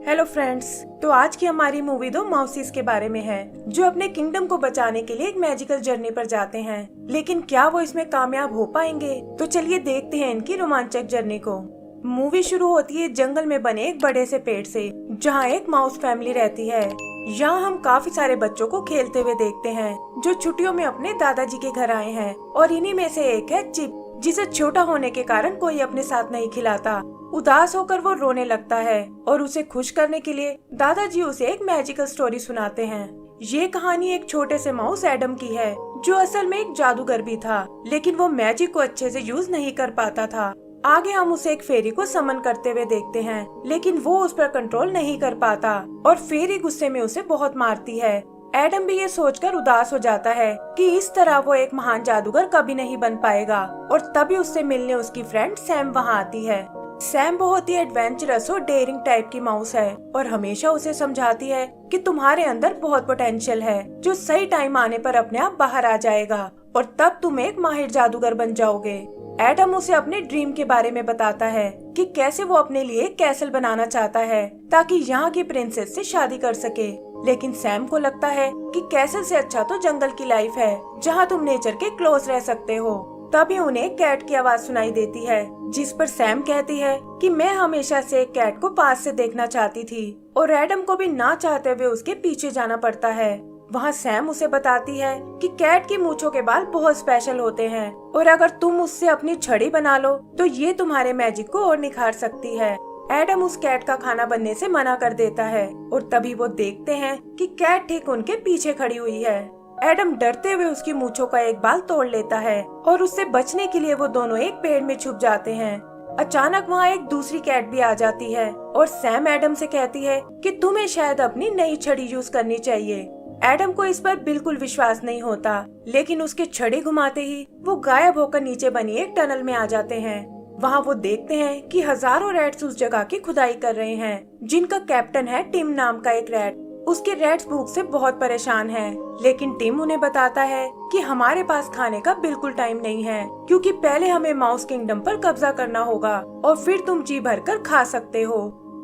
Hello friends. तो आज की हमारी मूवी दो माउसीज के बारे में है जो अपने किंगडम को बचाने के लिए एक मैजिकल जर्नी पर जाते हैं। लेकिन क्या वो इसमें कामयाब हो पाएंगे? तो चलिए देखते हैं इनकी रोमांचक जर्नी को। मूवी शुरू होती है जंगल में बने एक बड़े से पेड़ से, जहाँ एक माउस फैमिली रहती है। यहाँ हम काफी सारे बच्चों को खेलते हुए देखते हैं जो छुट्टियों में अपने दादाजी के घर आए हैं। और इन्हीं में से एक है चिप, जिसे छोटा होने के कारण कोई अपने साथ नहीं खिलाता। उदास होकर वो रोने लगता है और उसे खुश करने के लिए दादाजी उसे एक मैजिकल स्टोरी सुनाते हैं। ये कहानी एक छोटे से माउस एडम की है जो असल में एक जादूगर भी था, लेकिन वो मैजिक को अच्छे से यूज नहीं कर पाता था। आगे हम उसे एक फेरी को समन करते हुए देखते हैं, लेकिन वो उस पर कंट्रोल नहीं कर पाता और फेरी गुस्से में उसे बहुत मारती है। एडम भी ये सोचकर उदास हो जाता है कि इस तरह वो एक महान जादूगर कभी नहीं बन पाएगा। और तभी उससे मिलने उसकी फ्रेंड सैम वहाँ आती है। सैम बहुत ही एडवेंचरस और डेयरिंग टाइप की माउस है और हमेशा उसे समझाती है कि तुम्हारे अंदर बहुत पोटेंशियल है जो सही टाइम आने पर अपने आप बाहर आ जाएगा और तब तुम एक माहिर जादूगर बन जाओगे। एडम उसे अपने ड्रीम के बारे में बताता है कि कैसे वो अपने लिए एक कैसल बनाना चाहता है ताकि यहाँ की प्रिंसेस से शादी कर सके। लेकिन सैम को लगता है कि कैसल से अच्छा तो जंगल की लाइफ है जहाँ तुम नेचर के क्लोज रह सकते हो। तभी उन्हें कैट की आवाज सुनाई देती है, जिस पर सैम कहती है कि मैं हमेशा से एक कैट को पास से देखना चाहती थी। और एडम को भी ना चाहते हुए उसके पीछे जाना पड़ता है। वहाँ सैम उसे बताती है कि कैट की मूंछों के बाल बहुत स्पेशल होते हैं और अगर तुम उससे अपनी छड़ी बना लो तो ये तुम्हारे मैजिक को और निखार सकती है। एडम उस कैट का खाना बनने से मना कर देता है और तभी वो देखते हैं कि कैट ठीक उनके पीछे खड़ी हुई है। एडम डरते हुए उसकी मूंछों का एक बाल तोड़ लेता है और उससे बचने के लिए वो दोनों एक पेड़ में छुप जाते हैं। अचानक वहाँ एक दूसरी कैट भी आ जाती है और सैम एडम से कहती है कि तुम्हें शायद अपनी नई छड़ी यूज करनी चाहिए। एडम को इस पर बिल्कुल विश्वास नहीं होता, लेकिन उसके छड़ी घुमाते ही वो गायब होकर नीचे बनी एक टनल में आ जाते हैं। वहाँ वो देखते हैं कि हजारों रैट्स उस जगह की खुदाई कर रहे हैं, जिनका कैप्टन है टिम नाम का एक रैट। उसके रैट्स भूख से बहुत परेशान हैं, लेकिन टिम उन्हें बताता है कि हमारे पास खाने का बिल्कुल टाइम नहीं है, क्योंकि पहले हमें माउस किंगडम पर कब्जा करना होगा और फिर तुम जी भर कर खा सकते हो।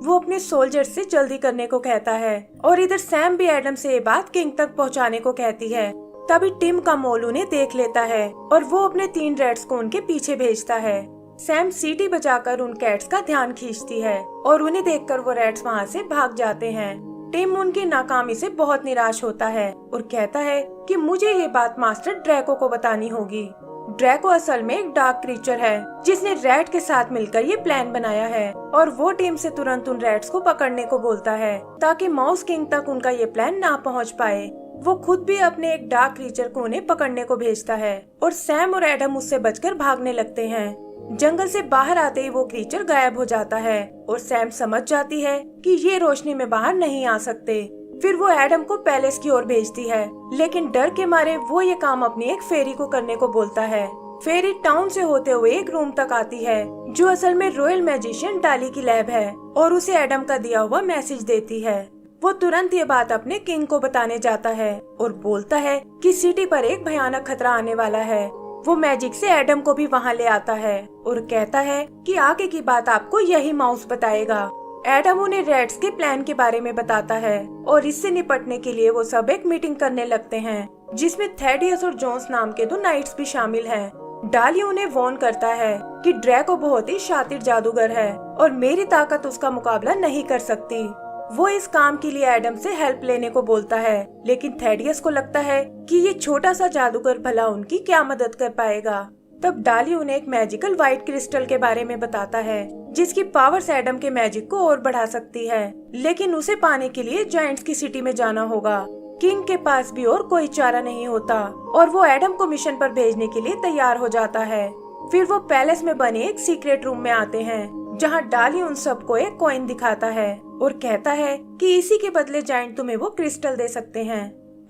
वो अपने सोल्जर्स से जल्दी करने को कहता है और इधर सैम भी एडम से ये बात किंग तक पहुंचाने को कहती है। तभी टिम का मोल उन्हें देख लेता है और वो अपने 3 रैट्स को उनके पीछे भेजता है। सैम सीटी बजाकर उन कैट्स का ध्यान खींचती है और उन्हें देखकर वो रैट्स वहाँ से भाग जाते हैं। टिम उनकी नाकामी से बहुत निराश होता है और कहता है कि मुझे ये बात मास्टर ड्रैको को बतानी होगी। ड्रैको असल में एक डार्क क्रीचर है जिसने रैट के साथ मिलकर ये प्लान बनाया है और वो टीम से तुरंत उन रैट्स को पकड़ने को बोलता है ताकि माउस किंग तक उनका ये प्लान ना पहुंच पाए। वो खुद भी अपने एक डार्क क्रीचर को उन्हें पकड़ने को भेजता है और सैम और एडम उससे बचकर भागने लगते हैं। जंगल से बाहर आते ही वो क्रीचर गायब हो जाता है और सैम समझ जाती है कि ये रोशनी में बाहर नहीं आ सकते। फिर वो एडम को पैलेस की ओर भेजती है, लेकिन डर के मारे वो ये काम अपनी एक फेरी को करने को बोलता है। फेरी टाउन से होते हुए एक रूम तक आती है जो असल में रॉयल मैजिशियन डाली की लैब है और उसे एडम का दिया हुआ मैसेज देती है। वो तुरंत ये बात अपने किंग को बताने जाता है और बोलता है कि सिटी पर एक भयानक खतरा आने वाला है। वो मैजिक से एडम को भी वहाँ ले आता है और कहता है कि आगे की बात आपको यही माउस बताएगा। एडम उन्हें रैट्स के प्लान के बारे में बताता है और इससे निपटने के लिए वो सब एक मीटिंग करने लगते हैं, जिसमें थेडियस और जोन्स नाम के 2 नाइट्स भी शामिल हैं। डाली उन्हें वार्न करता है कि ड्रैको बहुत ही शातिर जादूगर है और मेरी ताकत उसका मुकाबला नहीं कर सकती। वो इस काम के लिए एडम से हेल्प लेने को बोलता है, लेकिन थेडियस को लगता है कि ये छोटा सा जादूगर भला उनकी क्या मदद कर पाएगा। तब डाली उन्हें एक मैजिकल व्हाइट क्रिस्टल के बारे में बताता है जिसकी पावर्स एडम के मैजिक को और बढ़ा सकती है, लेकिन उसे पाने के लिए जायंट्स की सिटी में जाना होगा। किंग के पास भी और कोई चारा नहीं होता और वो एडम को मिशन पर भेजने के लिए तैयार हो जाता है। फिर वो पैलेस में बने एक सीक्रेट रूम में आते हैं जहाँ डाली उन सबको एक कॉइन दिखाता है और कहता है कि इसी के बदले जायंट तुम्हें वो क्रिस्टल दे सकते हैं।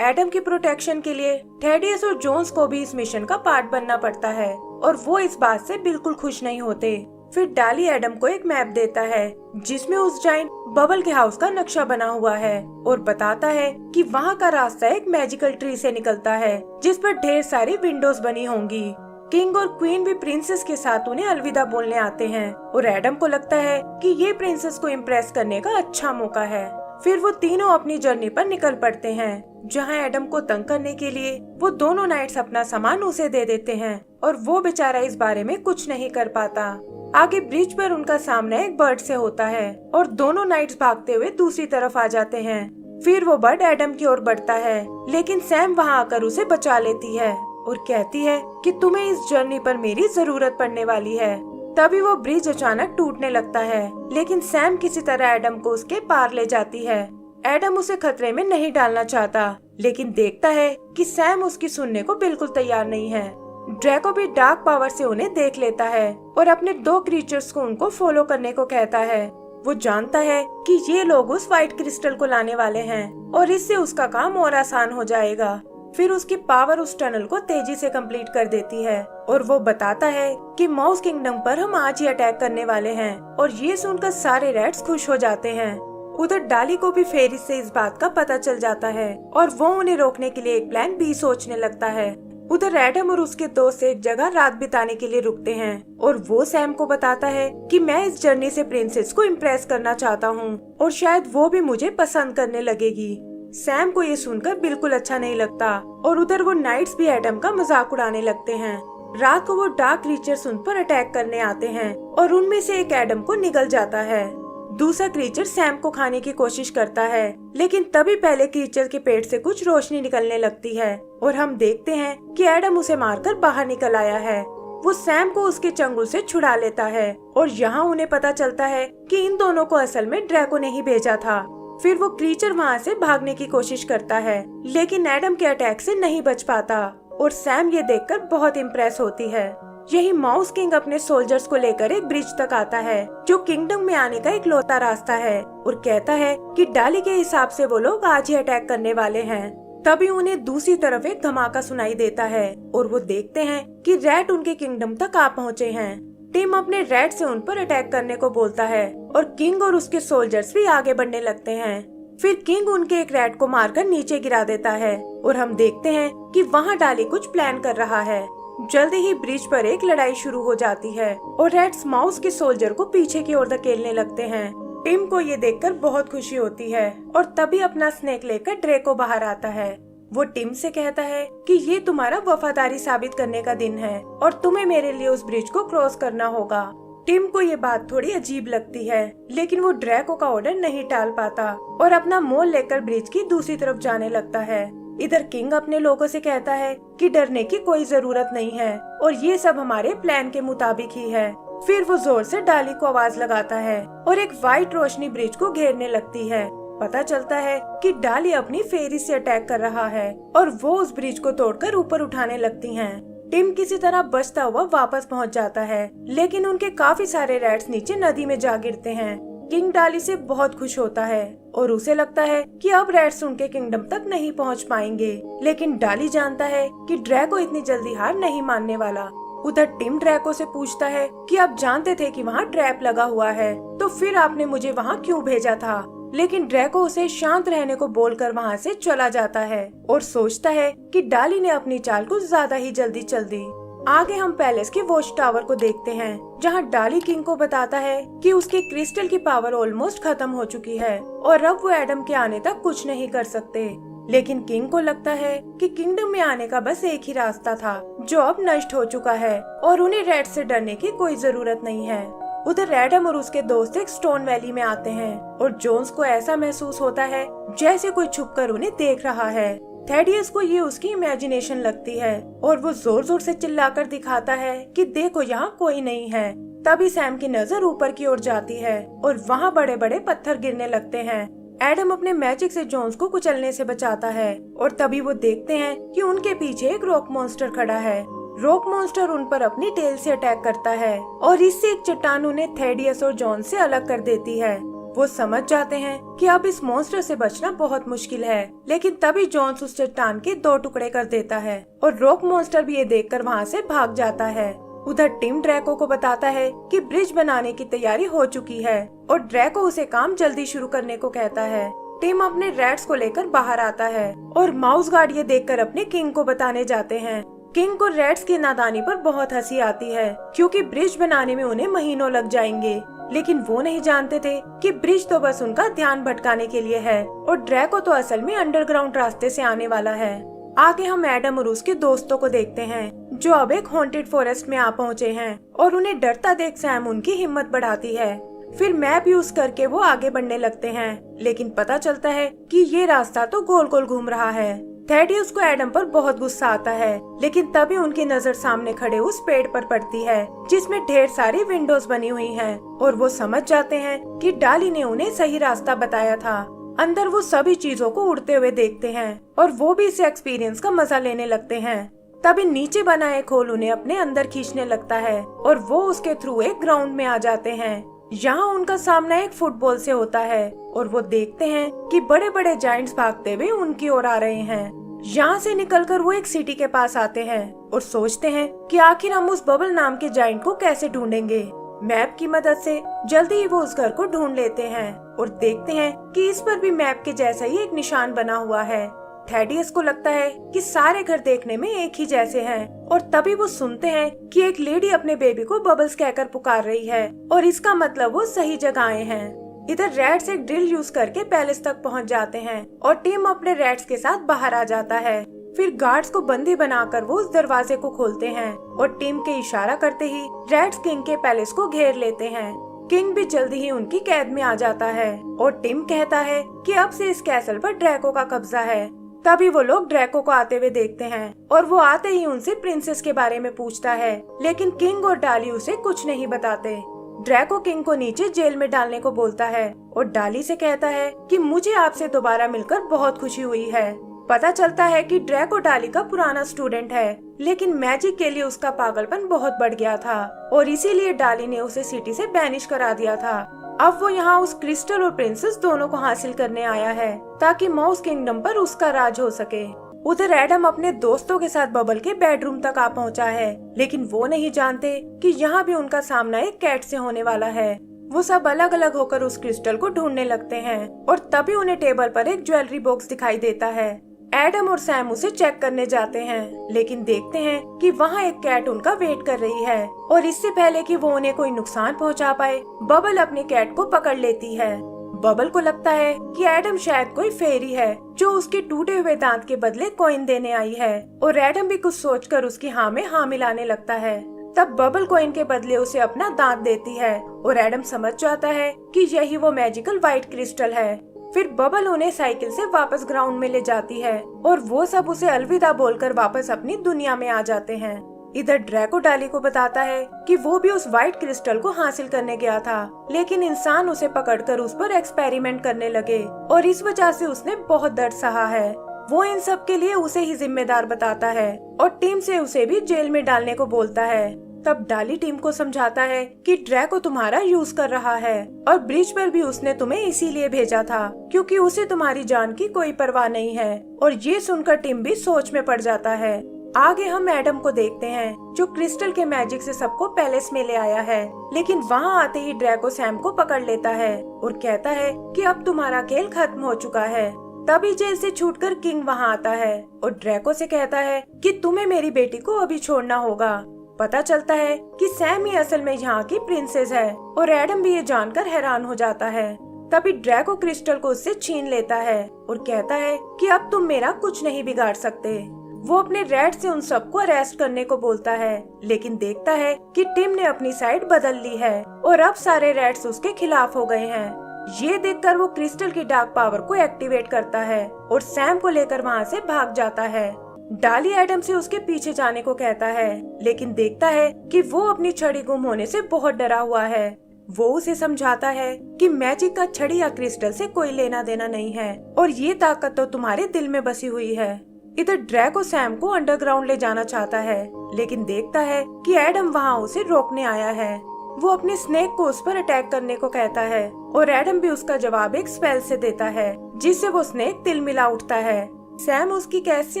एडम की प्रोटेक्शन के लिए थेडियस और जोन्स को भी इस मिशन का पार्ट बनना पड़ता है और वो इस बात से बिल्कुल खुश नहीं होते। फिर डाली एडम को एक मैप देता है जिसमें उस जायंट बबल के हाउस का नक्शा बना हुआ है और बताता है कि वहाँ का रास्ता एक मैजिकल ट्री से निकलता है जिस पर ढेर सारी विंडोज बनी होंगी। किंग और क्वीन भी प्रिंसेस के साथ उन्हें अलविदा बोलने आते हैं और एडम को लगता है कि ये प्रिंसेस को इम्प्रेस करने का अच्छा मौका है। फिर वो तीनों अपनी जर्नी पर निकल पड़ते हैं, जहाँ एडम को तंग करने के लिए वो दोनों नाइट्स अपना सामान उसे दे देते हैं और वो बेचारा इस बारे में कुछ नहीं कर पाता। आगे ब्रिज पर उनका सामना एक बर्ड से होता है और दोनों नाइट्स भागते हुए दूसरी तरफ आ जाते हैं। फिर वो बर्ड एडम की ओर बढ़ता है, लेकिन सैम वहाँ आकर उसे बचा लेती है और कहती है कि तुम्हें इस जर्नी पर मेरी जरूरत पड़ने वाली है। तभी वो ब्रिज अचानक टूटने लगता है, लेकिन सैम किसी तरह एडम को उसके पार ले जाती है। एडम उसे खतरे में नहीं डालना चाहता, लेकिन देखता है कि सैम उसकी सुनने को बिल्कुल तैयार नहीं है। ड्रैको भी डार्क पावर से उन्हें देख लेता है और अपने 2 क्रीचर्स को उनको फॉलो करने को कहता है। वो जानता है कि ये लोग उस व्हाइट क्रिस्टल को लाने वाले हैं और इससे उसका काम और आसान हो जाएगा। फिर उसकी पावर उस टनल को तेजी से कंप्लीट कर देती है और वो बताता है कि माउस किंगडम पर हम आज ही अटैक करने वाले हैं और ये सुनकर सारे रैट्स खुश हो जाते हैं। उधर डाली को भी फेरिस से इस बात का पता चल जाता है और वो उन्हें रोकने के लिए एक प्लान बी सोचने लगता है। उधर एडम और उसके दोस्त एक जगह रात बिताने के लिए रुकते हैं और वो सैम को बताता है कि मैं इस जर्नी से प्रिंसेस को इम्प्रेस करना चाहता हूँ और शायद वो भी मुझे पसंद करने लगेगी। सैम को ये सुनकर बिल्कुल अच्छा नहीं लगता और उधर वो नाइट्स भी एडम का मजाक उड़ाने लगते हैं। रात को वो डार्क क्रीचर्स उन पर अटैक करने आते हैं और उनमें से एक एडम को निगल जाता है। दूसरा क्रीचर सैम को खाने की कोशिश करता है, लेकिन तभी पहले क्रीचर के पेट से कुछ रोशनी निकलने लगती है और हम देखते हैं कि एडम उसे मारकर बाहर निकल आया है। वो सैम को उसके चंगुल से छुड़ा लेता है और यहाँ उन्हें पता चलता है कि इन दोनों को असल में ड्रैको ने ही भेजा था। फिर वो क्रीचर वहाँ से भागने की कोशिश करता है, लेकिन एडम के अटैक से नहीं बच पाता और सैम ये देखकर बहुत इम्प्रेस होती है। यही माउस किंग अपने सोल्जर्स को लेकर एक ब्रिज तक आता है, जो किंगडम में आने का एक लौता रास्ता है और कहता है कि डाली के हिसाब से वो लोग आज ही अटैक करने वाले हैं। तभी उन्हें दूसरी तरफ एक धमाका सुनाई देता है और वो देखते हैं कि रैट उनके किंगडम तक आ पहुँचे हैं। टिम अपने रैट से उन पर अटैक करने को बोलता है और किंग और उसके सोल्जर्स भी आगे बढ़ने लगते हैं। फिर किंग उनके एक रैट को मारकर नीचे गिरा देता है और हम देखते हैं कि वहाँ डाली कुछ प्लान कर रहा है। जल्दी ही ब्रिज पर एक लड़ाई शुरू हो जाती है और रैट्स माउस के सोल्जर को पीछे की ओर धकेलने लगते हैं। टिम को ये देखकर बहुत खुशी होती है और तभी अपना स्नेक लेकर ड्रैको बाहर आता है। वो टिम से कहता है कि ये तुम्हारा वफादारी साबित करने का दिन है और तुम्हें मेरे लिए उस ब्रिज को क्रॉस करना होगा। टिम को ये बात थोड़ी अजीब लगती है, लेकिन वो ड्रैको का ऑर्डर नहीं टाल पाता और अपना मोल लेकर ब्रिज की दूसरी तरफ जाने लगता है। इधर किंग अपने लोगों से कहता है कि डरने की कोई जरूरत नहीं है और ये सब हमारे प्लान के मुताबिक ही है। फिर वो जोर से डाली को आवाज लगाता है और एक व्हाइट रोशनी ब्रिज को घेरने लगती है। पता चलता है कि डाली अपनी फेरी से अटैक कर रहा है और वो उस ब्रिज को तोड़कर ऊपर उठाने लगती हैं। टिम किसी तरह बचता हुआ वापस पहुंच जाता है, लेकिन उनके काफी सारे रैट्स नीचे नदी में जा गिरते हैं। किंग डाली से बहुत खुश होता है और उसे लगता है कि अब रैट्स उनके किंगडम तक नहीं पहुंच पाएंगे, लेकिन डाली जानता है कि ड्रैको इतनी जल्दी हार नहीं मानने वाला। उधर टिम ड्रैको से पूछता है कि आप जानते थे कि वहाँ ट्रैप लगा हुआ है, तो फिर आपने मुझे वहाँ क्यों भेजा था? लेकिन ड्रैको उसे शांत रहने को बोलकर वहाँ से चला जाता है और सोचता है कि डाली ने अपनी चाल कुछ ज्यादा ही जल्दी चल दी। आगे हम पैलेस के वॉच टावर को देखते हैं, जहाँ डाली किंग को बताता है कि उसके क्रिस्टल की पावर ऑलमोस्ट खत्म हो चुकी है और अब वो एडम के आने तक कुछ नहीं कर सकते। लेकिन किंग को लगता है कि किंगडम में आने का बस एक ही रास्ता था, जो अब नष्ट हो चुका है और उन्हें रैट से डरने की कोई जरूरत नहीं है। उधर एडम और उसके दोस्त एक स्टोन वैली में आते हैं और जोन्स को ऐसा महसूस होता है जैसे कोई छुपकर उन्हें देख रहा है। थेडियस को ये उसकी इमेजिनेशन लगती है और वो जोर जोर से चिल्लाकर दिखाता है कि देखो यहाँ कोई नहीं है। तभी सैम की नजर ऊपर की ओर जाती है और वहाँ बड़े बड़े पत्थर गिरने लगते हैं। एडम अपने मैजिक से जोन्स को कुचलने से बचाता है और तभी वो देखते हैं कि उनके पीछे एक रॉक मॉन्स्टर खड़ा है। रॉक मॉन्स्टर उन पर अपनी टेल से अटैक करता है और इससे एक चट्टान उन्हें थेडियस और जॉन से अलग कर देती है। वो समझ जाते हैं कि अब इस मॉन्स्टर से बचना बहुत मुश्किल है, लेकिन तभी जॉन्स उस चट्टान के 2 टुकड़े कर देता है और रॉक मॉन्स्टर भी ये देखकर वहाँ से भाग जाता है। उधर टिम ड्रैको को बताता है कि ब्रिज बनाने की तैयारी हो चुकी है और ड्रैको उसे काम जल्दी शुरू करने को कहता है। टिम अपने रैट्स को लेकर बाहर आता है और माउस गार्ड ये देखकर अपने किंग को बताने जाते हैं। किंग को रेड्स की नादानी पर बहुत हंसी आती है क्योंकि ब्रिज बनाने में उन्हें महीनों लग जाएंगे, लेकिन वो नहीं जानते थे कि ब्रिज तो बस उनका ध्यान भटकाने के लिए है और ड्रैको तो असल में अंडरग्राउंड रास्ते से आने वाला है। आगे हम एडम और उसके दोस्तों को देखते हैं जो अब एक हॉन्टेड फॉरेस्ट में आ पहुँचे हैं और उन्हें डरता देख सैम उनकी हिम्मत बढ़ाती है। फिर मैप यूज करके वो आगे बढ़ने लगते हैं, लेकिन पता चलता है कि ये रास्ता तो गोल गोल घूम रहा है। थेडियस को एडम पर बहुत गुस्सा आता है, लेकिन तभी उनकी नजर सामने खड़े उस पेड़ पर पड़ती है जिसमें ढेर सारी विंडोज बनी हुई हैं और वो समझ जाते हैं कि डाली ने उन्हें सही रास्ता बताया था। अंदर वो सभी चीजों को उड़ते हुए देखते हैं और वो भी इस एक्सपीरियंस का मजा लेने लगते हैं। तभी नीचे बना एक होल उन्हें अपने अंदर खींचने लगता है और वो उसके थ्रू एक ग्राउंड में आ जाते हैं। यहाँ उनका सामना एक फुटबॉल से होता है और वो देखते हैं कि बड़े बड़े जायंट्स भागते हुए उनकी ओर आ रहे हैं। यहाँ से निकलकर वो एक सिटी के पास आते हैं और सोचते हैं कि आखिर हम उस बबल नाम के जायंट को कैसे ढूंढेंगे। मैप की मदद से जल्दी ही वो उस घर को ढूंढ लेते हैं और देखते हैं कि इस पर भी मैप के जैसा ही एक निशान बना हुआ है। थेडियस को लगता है कि सारे घर देखने में एक ही जैसे हैं और तभी वो सुनते हैं कि एक लेडी अपने बेबी को बबल्स कहकर पुकार रही है और इसका मतलब वो सही जगह आए हैं। इधर रैट्स एक ड्रिल यूज करके पैलेस तक पहुंच जाते हैं और टीम अपने रैट्स के साथ बाहर आ जाता है। फिर गार्ड्स को बंदी बनाकर वो उस दरवाजे को खोलते हैं और टीम के इशारा करते ही रैट्स किंग के पैलेस को घेर लेते हैं। किंग भी जल्दी ही उनकी कैद में आ जाता है और टिम कहता है कि अब से इस कैसल पर ड्रैको का कब्जा है। तभी वो लोग ड्रैको को आते हुए देखते हैं और वो आते ही उनसे प्रिंसेस के बारे में पूछता है, लेकिन किंग और डाली उसे कुछ नहीं बताते। ड्रैको किंग को नीचे जेल में डालने को बोलता है और डाली से कहता है कि मुझे आपसे दोबारा मिलकर बहुत खुशी हुई है। पता चलता है कि ड्रैको डाली का पुराना स्टूडेंट है, लेकिन मैजिक के लिए उसका पागलपन बहुत बढ़ गया था और इसीलिए डाली ने उसे सिटी से बैनिश करा दिया था। अब वो यहाँ उस क्रिस्टल और प्रिंसेस दोनों को हासिल करने आया है ताकि माउस किंगडम पर उसका राज हो सके। उधर एडम अपने दोस्तों के साथ बबल के बेडरूम तक आ पहुँचा है, लेकिन वो नहीं जानते कि यहाँ भी उनका सामना एक कैट से होने वाला है। वो सब अलग अलग होकर उस क्रिस्टल को ढूंढने लगते हैं और तभी उन्हें टेबल पर एक ज्वेलरी बॉक्स दिखाई देता है। एडम और सैम उसे चेक करने जाते हैं, लेकिन देखते हैं कि वहाँ एक कैट उनका वेट कर रही है और इससे पहले कि वो उन्हें कोई नुकसान पहुँचा पाए, बबल अपनी कैट को पकड़ लेती है। बबल को लगता है कि एडम शायद कोई फेरी है जो उसके टूटे हुए दांत के बदले कॉइन देने आई है और एडम भी कुछ सोचकर उसकी हाँ में हाँ मिलाने लगता है। तब बबल कॉइन के बदले उसे अपना दांत देती है और एडम समझ जाता है कि यही वो मैजिकल व्हाइट क्रिस्टल है। फिर बबल उन्हें साइकिल से वापस ग्राउंड में ले जाती है और वो सब उसे अलविदा बोलकर वापस अपनी दुनिया में आ जाते हैं। इधर ड्रैको डाली को बताता है कि वो भी उस व्हाइट क्रिस्टल को हासिल करने गया था, लेकिन इंसान उसे पकड़कर उस पर एक्सपेरिमेंट करने लगे और इस वजह से उसने बहुत दर्द सहा है। वो इन सब के लिए उसे ही जिम्मेदार बताता है और टीम से उसे भी जेल में डालने को बोलता है। तब डाली टीम को समझाता है कि ड्रैको तुम्हारा यूज कर रहा है और ब्रिज पर भी उसने तुम्हें इसीलिए भेजा था क्योंकि उसे तुम्हारी जान की कोई परवाह नहीं है। और ये सुनकर टीम भी सोच में पड़ जाता है। आगे हम एडम को देखते हैं जो क्रिस्टल के मैजिक से सबको पैलेस में ले आया है, लेकिन वहाँ आते ही ड्रैको सैम को पकड़ लेता है और कहता है कि अब तुम्हारा खेल खत्म हो चुका है। तभी जेल से छूटकर किंग वहाँ आता है और ड्रैको से कहता है कि तुम्हें मेरी बेटी को अभी छोड़ना होगा। पता चलता है कि सैम ही असल में यहाँ की प्रिंसेस है और एडम भी ये जानकर हैरान हो जाता है। तभी ड्रैको क्रिस्टल को उससे छीन लेता है और कहता है कि अब तुम मेरा कुछ नहीं बिगाड़ सकते। वो अपने रैट से उन सबको अरेस्ट करने को बोलता है, लेकिन देखता है कि टिम ने अपनी साइड बदल ली है और अब सारे रैट्स उसके खिलाफ हो गए हैं। ये देखकर वो क्रिस्टल की डार्क पावर को एक्टिवेट करता है और सैम को लेकर वहाँ से भाग जाता है। डाली एडम से उसके पीछे जाने को कहता है, लेकिन देखता है कि वो अपनी छड़ी गुम होने से बहुत डरा हुआ है। वो उसे समझाता है कि मैजिक का छड़ी या क्रिस्टल से कोई लेना देना नहीं है और ये ताकत तो तुम्हारे दिल में बसी हुई है। इधर ड्रैको सैम को अंडरग्राउंड ले जाना चाहता है, लेकिन देखता है कि एडम वहाँ उसे रोकने आया है। वो अपने स्नेक को उस पर अटैक करने को कहता है और एडम भी उसका जवाब एक स्पेल से देता है, जिससे वो स्नेक तिलमिला उठता है। सैम उसकी कैद से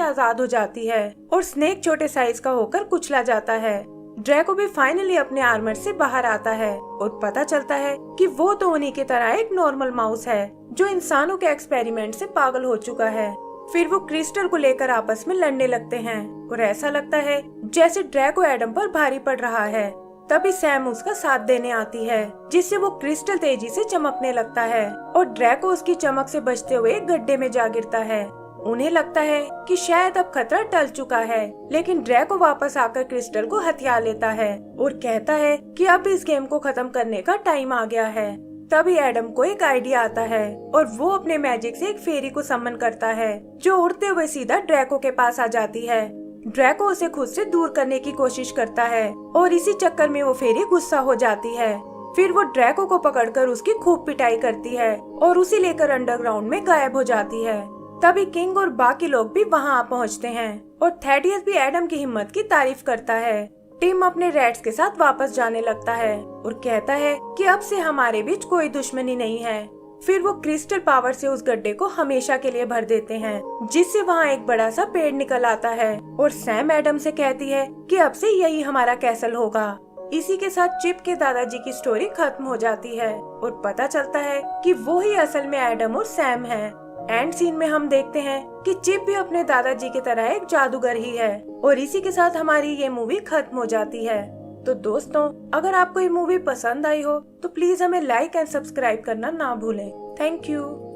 आजाद हो जाती है और स्नेक छोटे साइज का होकर कुचला जाता है। ड्रैको भी फाइनली अपने आर्मर से बाहर आता है और पता चलता है कि वो तो उन्हीं की तरह एक नॉर्मल माउस है जो इंसानों के एक्सपेरिमेंट से पागल हो चुका है। फिर वो क्रिस्टल को लेकर आपस में लड़ने लगते हैं और ऐसा लगता है जैसे ड्रैको एडम पर भारी पड़ रहा है। तभी सैम उसका साथ देने आती है, जिससे वो क्रिस्टल तेजी से चमकने लगता है और ड्रैको उसकी चमक से बचते हुए एक गड्ढे में जा गिरता है। उन्हें लगता है कि शायद अब खतरा टल चुका है, लेकिन ड्रैको वापस आकर क्रिस्टल को हथिया लेता है और कहता है कि अब इस गेम को खत्म करने का टाइम आ गया है। तभी एडम को एक आइडिया आता है और वो अपने मैजिक से एक फेरी को समन करता है, जो उड़ते हुए सीधा ड्रैको के पास आ जाती है। ड्रैको उसे खुद से दूर करने की कोशिश करता है और इसी चक्कर में वो फेरी गुस्सा हो जाती है। फिर वो ड्रैको को पकड़कर उसकी खूब पिटाई करती है और उसे लेकर अंडरग्राउंड में गायब हो जाती है। तभी किंग और बाकी लोग भी वहां आ पहुंचते हैं और थैडियस भी एडम की हिम्मत की तारीफ करता है। टिम अपने रैट्स के साथ वापस जाने लगता है और कहता है कि अब से हमारे बीच कोई दुश्मनी नहीं है। फिर वो क्रिस्टल पावर से उस गड्ढे को हमेशा के लिए भर देते हैं, जिससे वहाँ एक बड़ा सा पेड़ निकल आता है और सैम एडम से कहती है कि अब से यही हमारा कैसल होगा। इसी के साथ चिप के दादाजी की स्टोरी खत्म हो जाती है और पता चलता है कि वो ही असल में एडम और सैम हैं। एंड सीन में हम देखते हैं कि चिप भी अपने दादाजी की तरह एक जादूगर ही है और इसी के साथ हमारी ये मूवी खत्म हो जाती है। तो दोस्तों, अगर आपको ये मूवी पसंद आई हो तो प्लीज हमें लाइक एंड सब्सक्राइब करना ना भूलें। Thank you.